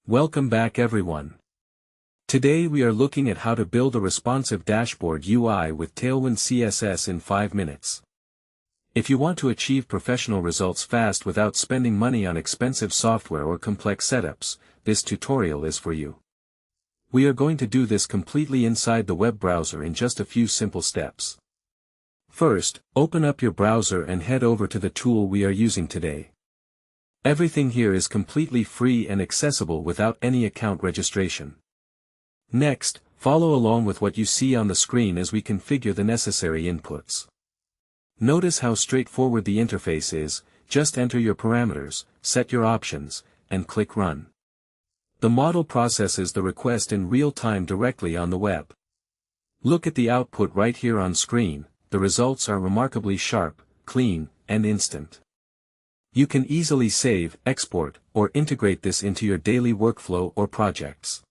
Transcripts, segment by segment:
Welcome back everyone. Today we are looking at how to build a responsive dashboard UI with Tailwind CSS in 5 minutes. If you want to achieve professional results fast without spending money on expensive software or complex setups, this tutorial is for you. We are going to do this completely inside the web browser in just a few simple steps. First, open up your browser and head over to the tool we are using today. Everything here is completely free and accessible without any account registration. Next, follow along with what you see on the screen as we configure the necessary inputs. Notice how straightforward the interface is. Just enter your parameters, set your options, and click Run. The model processes the request in real time directly on the web. Look at the output right here on screen. The results are remarkably sharp, clean, and instant. You can easily save, export, or integrate this into your daily workflow or projects.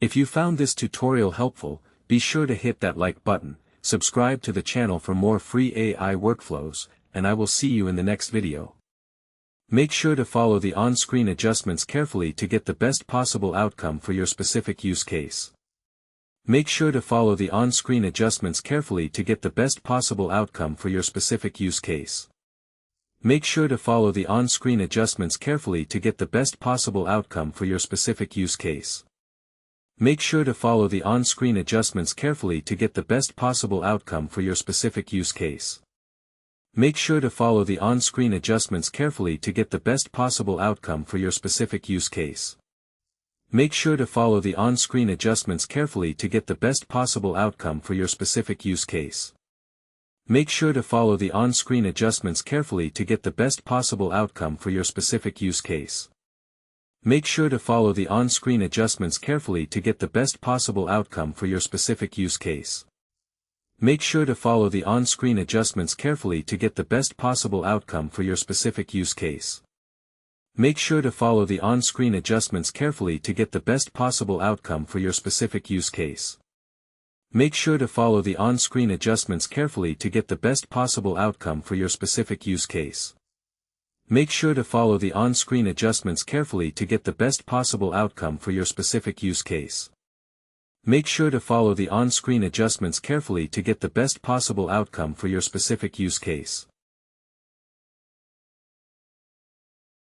If you found this tutorial helpful, be sure to hit that like button, subscribe to the channel for more free AI workflows, and I will see you in the next video. Make sure to follow the on-screen adjustments carefully to get the best possible outcome for your specific use case. Make sure to follow the on-screen adjustments carefully to get the best possible outcome for your specific use case. Make sure to follow the on-screen adjustments carefully to get the best possible outcome for your specific use case. Make sure to follow the on-screen adjustments carefully to get the best possible outcome for your specific use case. Make sure to follow the on-screen adjustments carefully to get the best possible outcome for your specific use case. Make sure to follow the on-screen adjustments carefully to get the best possible outcome for your specific use case. Make sure to follow the on-screen adjustments carefully to get the best possible outcome for your specific use case. Make sure to follow the on-screen adjustments carefully to get the best possible outcome for your specific use case. Make sure to follow the on-screen adjustments carefully to get the best possible outcome for your specific use case. Make sure to follow the on-screen adjustments carefully to get the best possible outcome for your specific use case. Make sure to follow the on-screen adjustments carefully to get the best possible outcome for your specific use case. Make sure to follow the on-screen adjustments carefully to get the best possible outcome for your specific use case. Make sure to follow the on-screen adjustments carefully to get the best possible outcome for your specific use case.